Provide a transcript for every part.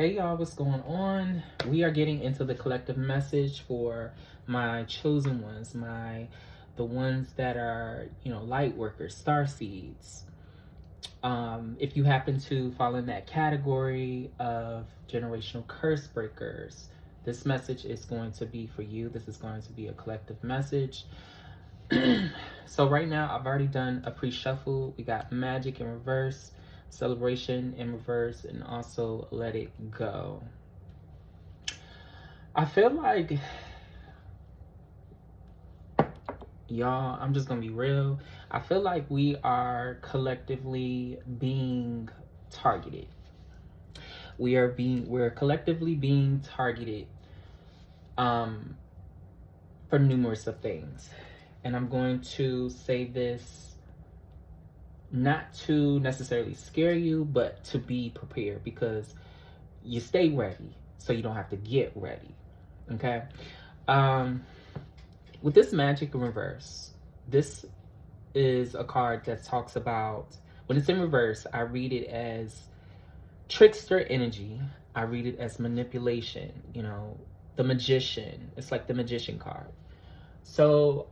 Hey y'all, what's going on? We are getting into the collective message for my chosen ones, the ones that are, light workers, star seeds. If you happen to fall in that category of generational curse breakers, this message is going to be for you. This is going to be a collective message. So right now I've already done a pre-shuffle. We got magic in reverse, celebration in reverse, and also let it go. I feel like, y'all, I'm just gonna be real. I feel like we are collectively being targeted. We're collectively being targeted for numerous of things. And I'm going to say this not to necessarily scare you, but to be prepared, because you stay ready so you don't have to get ready. Okay? With this magic in reverse, this is a card that talks about, when it's in reverse, I read it as trickster energy. I read it as manipulation, the magician. It's like the magician card. So,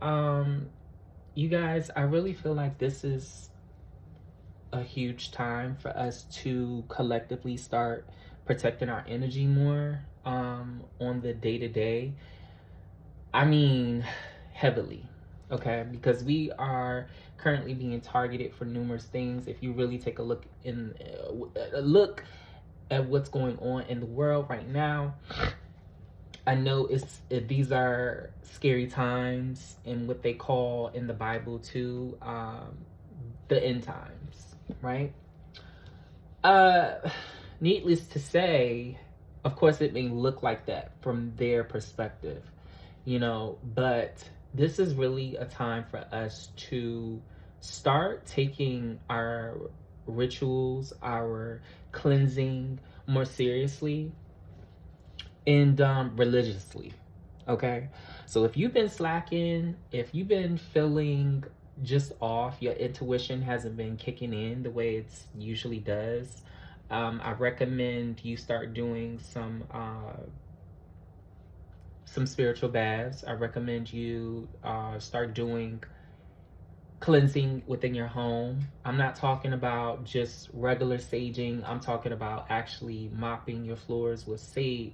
you guys, I really feel like this is a huge time for us to collectively start protecting our energy more on the day-to-day. I mean, heavily, okay? Because we are currently being targeted for numerous things. If you really take a look at what's going on in the world right now, I know these are scary times, and what they call in the Bible too, the end times, right? Needless to say, of course, it may look like that from their perspective, but this is really a time for us to start taking our rituals, our cleansing more seriously and religiously. Okay, so if you've been slacking, if you've been feeling just off, your intuition hasn't been kicking in the way it usually does, I recommend you start doing some spiritual baths. I recommend you start doing cleansing within your home. I'm not talking about just regular saging. I'm talking about actually mopping your floors with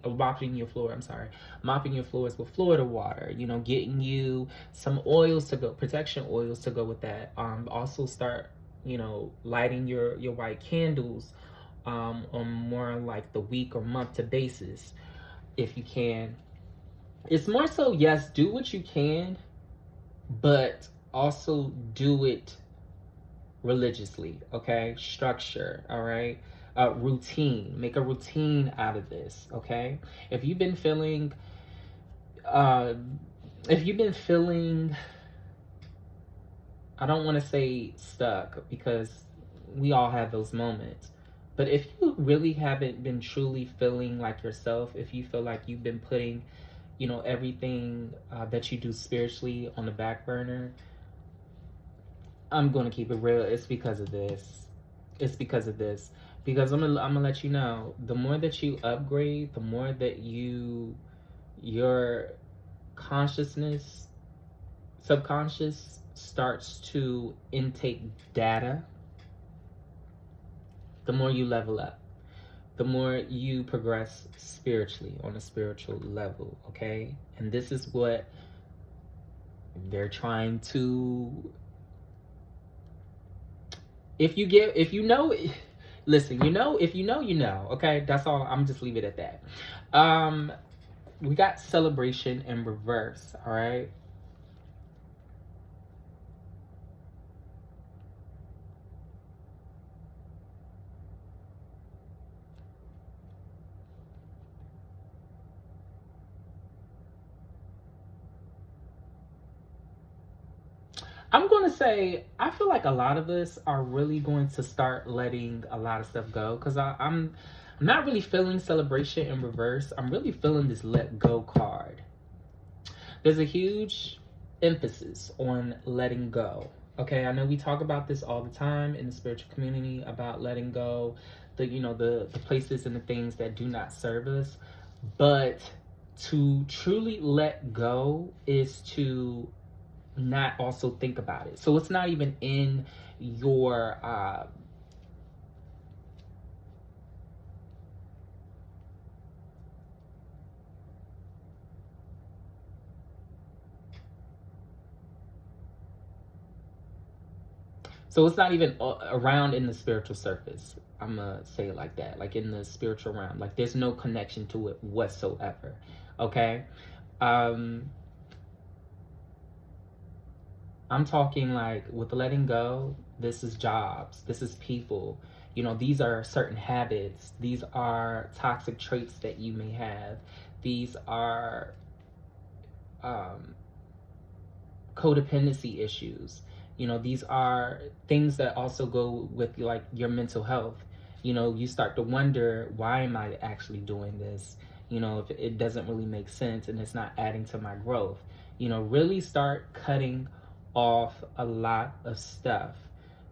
mopping your floors with Florida water, getting you some oils to go, protection oils to go with that. Also start, lighting your white candles on more like the week or month to basis, if you can. It's more so, yes, do what you can, but also do it religiously, okay? Structure, all right? Routine. Make a routine out of this, okay? If you've been feeling, I don't want to say stuck, because we all have those moments. But if you really haven't been truly feeling like yourself, if you feel like you've been putting, everything that you do spiritually on the back burner, I'm going to keep it real. It's because of this. Because I'm gonna let you know, the more that you upgrade, the more that your consciousness, subconscious, starts to intake data, the more you level up, the more you progress spiritually, on a spiritual level, okay? And this is what they're trying to, if you know, okay? That's all. I'm just leave it at that. We got celebration in reverse, all right? I'm going to say, I feel like a lot of us are really going to start letting a lot of stuff go, because I'm not really feeling celebration in reverse. I'm really feeling this let go card. There's a huge emphasis on letting go. Okay, I know we talk about this all the time in the spiritual community about letting go, the places and the things that do not serve us. But to truly let go is to not also think about it. So it's not even in your so it's not even around in the spiritual surface. I'm gonna say it like that, like in the spiritual realm. Like there's no connection to it whatsoever. Okay. Um, I'm talking like with letting go, this is jobs, this is people. These are certain habits, these are toxic traits that you may have, these are um, codependency issues. These are things that also go with like your mental health. You start to wonder, why am I actually doing this? If it doesn't really make sense and it's not adding to my growth. Really start cutting off a lot of stuff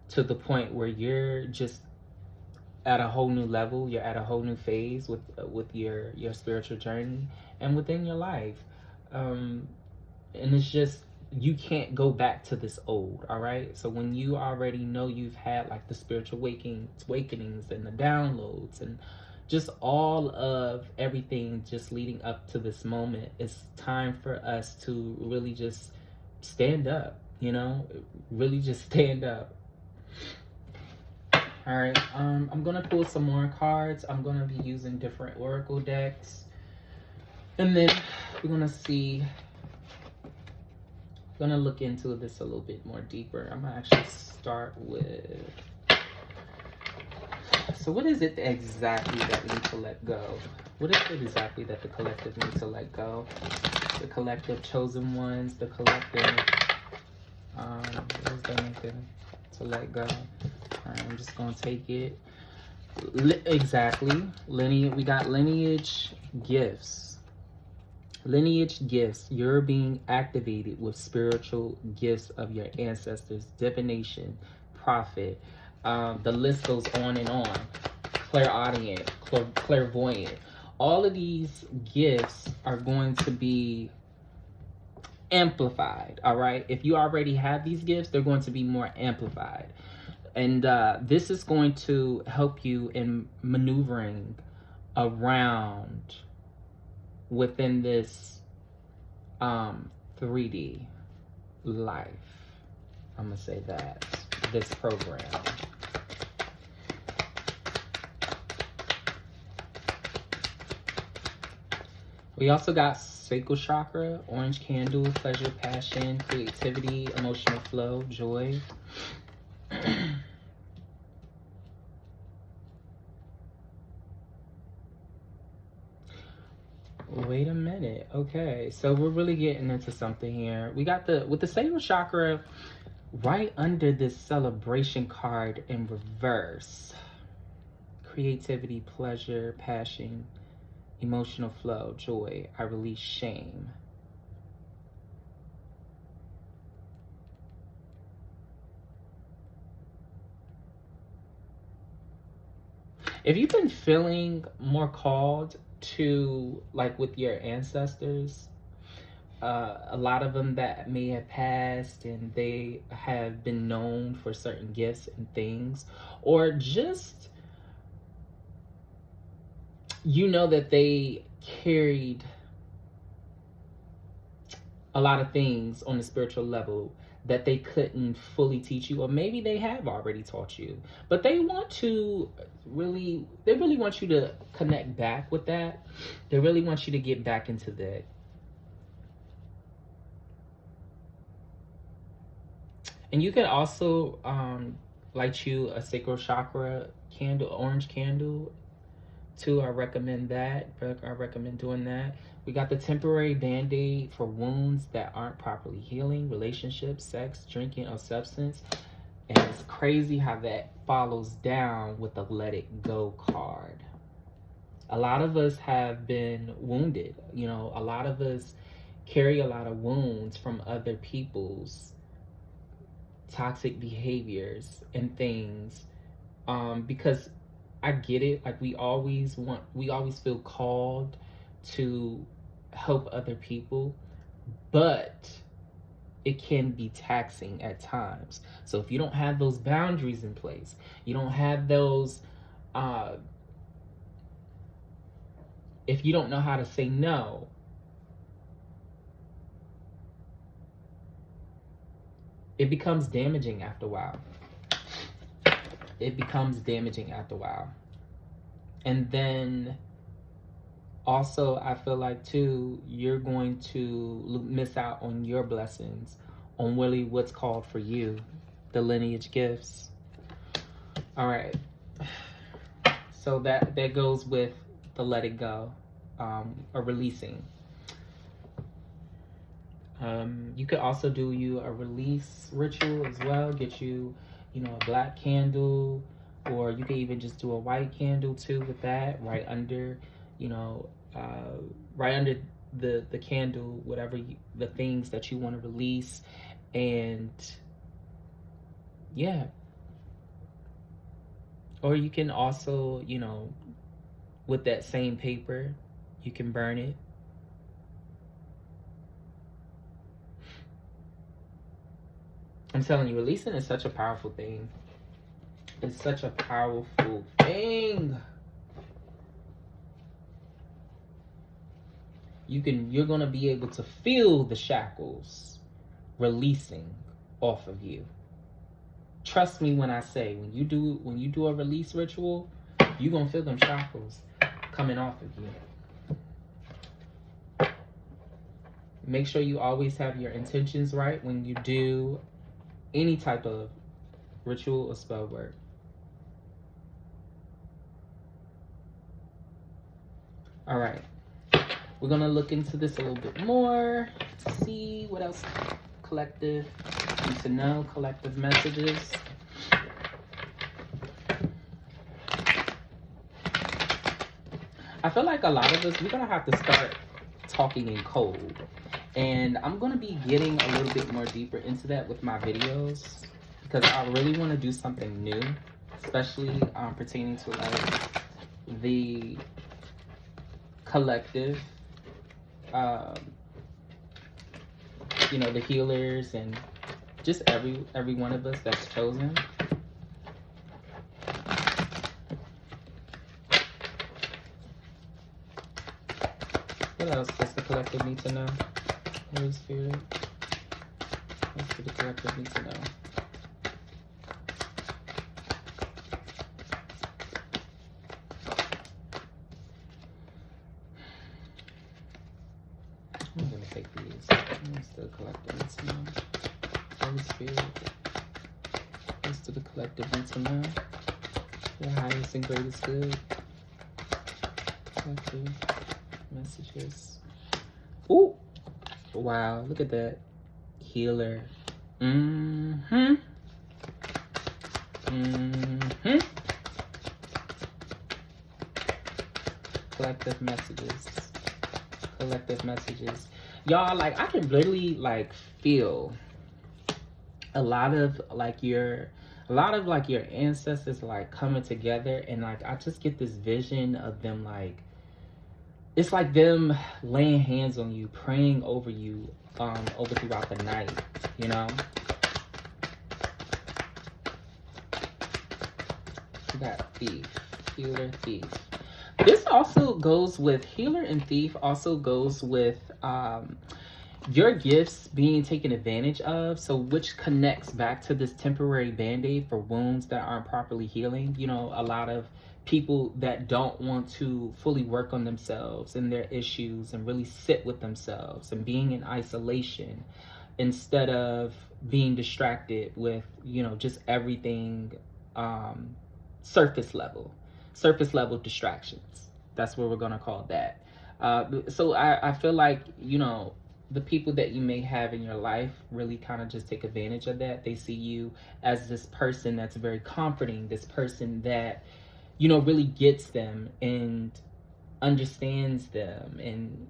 to the point where you're just at a whole new level. You're at a whole new phase with your spiritual journey and within your life. And it's just, you can't go back to this old. All right, so when you already know you've had like the spiritual awakenings and the downloads and just all of everything just leading up to this moment, it's time for us to really just stand up, really just stand up. All right, I'm gonna pull some more cards. I'm gonna be using different oracle decks, and then we're gonna see, gonna look into this a little bit more deeper. I'm gonna actually start with, so what is it exactly that we need to let go? What is it exactly that the collective needs to let go? The collective chosen ones, the collective, what is that anything to let go? All right, I'm just gonna take it. Exactly. We got lineage gifts. Lineage gifts. You're being activated with spiritual gifts of your ancestors. Divination, prophet. The list goes on and on. Clairaudient, clairvoyant. All of these gifts are going to be amplified. All right. If you already have these gifts, they're going to be more amplified. And this is going to help you in maneuvering around within this 3D life. I'm going to say that. This program. We also got sacral chakra, orange candle, pleasure, passion, creativity, emotional flow, joy. Wait a minute. Okay, so we're really getting into something here. We got with the sacral chakra right under this celebration card in reverse. Creativity, pleasure, passion, emotional flow, joy. I release shame. If you've been feeling more called to, like with your ancestors, a lot of them that may have passed and they have been known for certain gifts and things, or just, that they carried a lot of things on the spiritual level that they couldn't fully teach you, or maybe they have already taught you, but they really want you to connect back with that. They really want you to get back into that. And you can also light you a sacral chakra candle, orange candle too. I recommend that. I recommend doing that. We got the temporary band-aid for wounds that aren't properly healing, relationships, sex, drinking, or substance. And it's crazy how that follows down with the let it go card. A lot of us have been wounded. A lot of us carry a lot of wounds from other people's toxic behaviors and things, because I get it. Like we always feel called to help other people, but it can be taxing at times. So if you don't have those boundaries in place, you don't have those, uh, if you don't know how to say no, it becomes damaging after a while. It becomes damaging after a while. And then also, I feel like too, you're going to miss out on your blessings, on really what's called for you, the lineage gifts. All right. So that goes with the let it go, or releasing. You could also do you a release ritual as well. Get you, a black candle, or you could even just do a white candle too with that right under, right under the candle, whatever the things that you want to release, and yeah. Or you can also, with that same paper, you can burn it. I'm telling you, releasing is such a powerful thing. It's such a powerful thing. You're gonna be able to feel the shackles releasing off of you. Trust me when I say, when you do a release ritual, you're gonna feel them shackles coming off of you. Make sure you always have your intentions right when you do any type of ritual or spell work. All right, we're gonna look into this a little bit more to see what else collective need to know, collective messages. I feel like a lot of us, we're gonna have to start talking in code. And I'm going to be getting a little bit more deeper into that with my videos, because I really want to do something new, especially pertaining to like the collective, the healers and just every one of us that's chosen. What else does the collective need to know? Holy Spirit, what do the collective need to know? I'm gonna take these. What's the collective need to know? Holy Spirit, what's the collective need to know? The highest and greatest good. Collective messages. Ooh! Wow, look at that. Healer. Mm-hmm. Mm-hmm. Collective messages. Collective messages. Y'all, like, I can literally, like, feel a lot of your ancestors, like, coming together, and, like, I just get this vision of them, like, it's like them laying hands on you, praying over you, over throughout the night, you know? We got thief, healer, thief. This also goes with, healer and thief also goes with your gifts being taken advantage of, so which connects back to this temporary band-aid for wounds that aren't properly healing. A lot of people that don't want to fully work on themselves and their issues and really sit with themselves and being in isolation instead of being distracted with, just everything surface level distractions. That's what we're going to call that. So I feel like, the people that you may have in your life really kind of just take advantage of that. They see you as this person that's very comforting, this person that, really gets them and understands them, and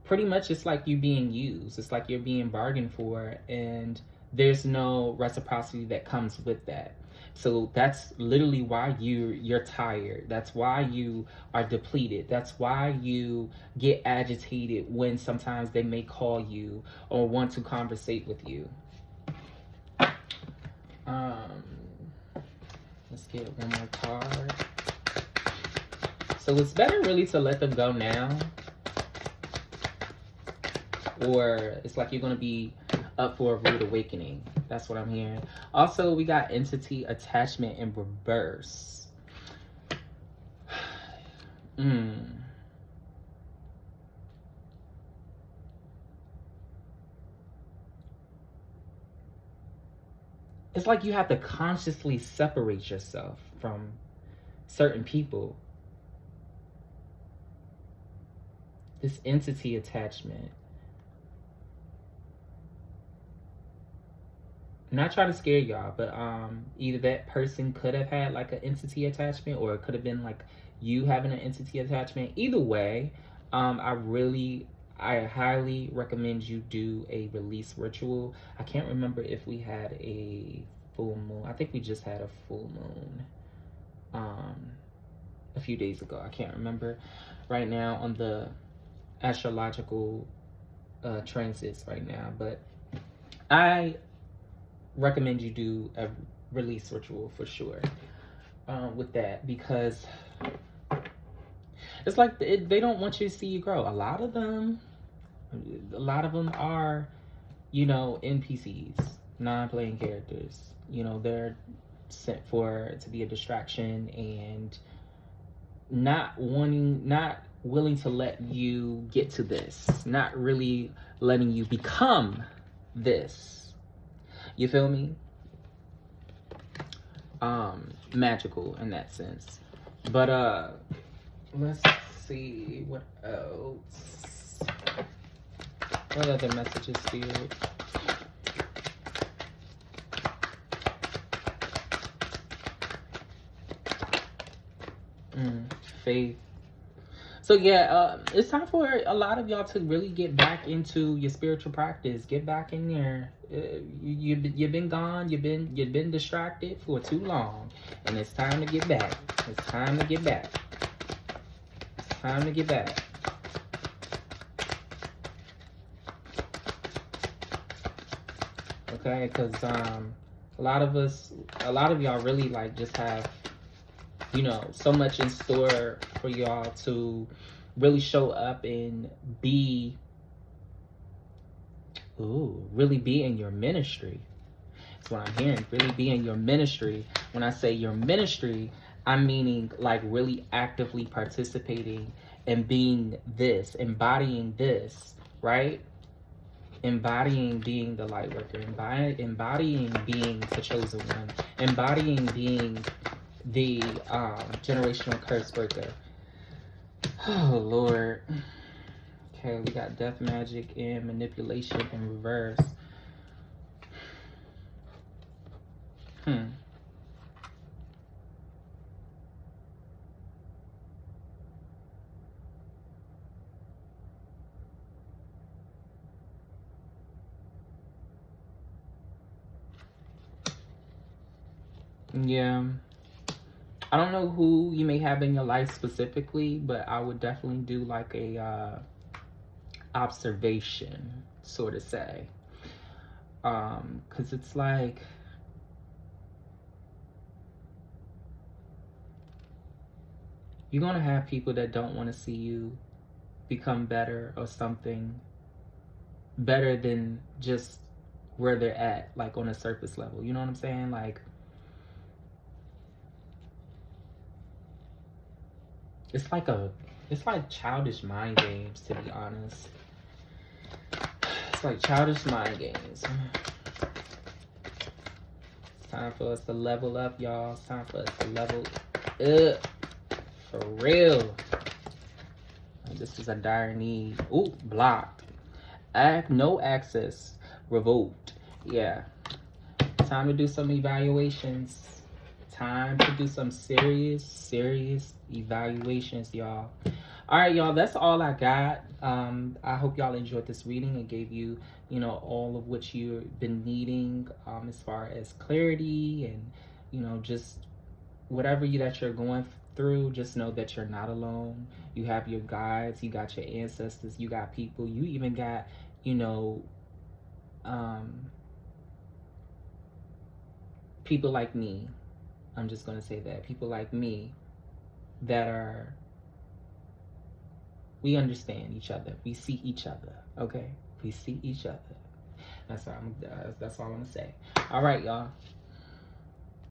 pretty much it's like you being used. It's like you're being bargained for, and there's no reciprocity that comes with that. So that's literally why you're tired. That's why you are depleted. That's why you get agitated when sometimes they may call you or want to conversate with you. Um, let's get one more card. So it's better really to let them go now, or it's like you're going to be up for a rude awakening. That's what I'm hearing. Also, we got entity attachment in reverse. It's like you have to consciously separate yourself from certain people. This entity attachment. I'm not trying to scare y'all, but either that person could have had like an entity attachment, or it could have been like you having an entity attachment. Either way, I highly recommend you do a release ritual. I can't remember if we had a full moon. I think we just had a full moon a few days ago. I can't remember right now on the astrological transits right now, but I recommend you do a release ritual for sure with that, because it's like they don't want you to see you grow. A lot of them are, NPCs, non-playing characters. They're sent to be a distraction and not willing to let you get to this, not really letting you become this. You feel me? Magical in that sense. But let's see what else. What other messages, Spirit? Faith. So yeah, it's time for a lot of y'all to really get back into your spiritual practice. Get back in there. You've been gone. You've been distracted for too long, and it's time to get back. It's time to get back. It's time to get back. Okay, because a lot of y'all really like just have so much in store for y'all to really show up and really be in your ministry. That's what I'm hearing. Really be in your ministry. When I say your ministry, I'm meaning like really actively participating and being this, embodying this, right? Embodying being the light worker, embodying being the chosen one, embodying being the generational curse breaker. Oh Lord. Okay, we got death magic and manipulation in reverse. Yeah. I don't know who you may have in your life specifically, but I would definitely do like a observation, sort of say. Because it's like you're going to have people that don't want to see you become better or something better than just where they're at, like on a surface level. You know what I'm saying? Like, it's like childish mind games, to be honest. It's like childish mind games. It's time for us to level up, y'all. It's time for us to level up. For real. This is a dire need. Ooh, blocked. No access. Revoked. Yeah. Time to do some evaluations. Time to do some serious evaluations, y'all. All right, y'all, that's all I got. I hope y'all enjoyed this reading and gave you, all of what you've been needing as far as clarity and, you know, just whatever that you're going through, just know that you're not alone. You have your guides, you got your ancestors, you got people, you even got, you know, people like me. I'm just going to say that. People like me that are, we understand each other. We see each other, okay? We see each other. That's all I want to say. All right, y'all.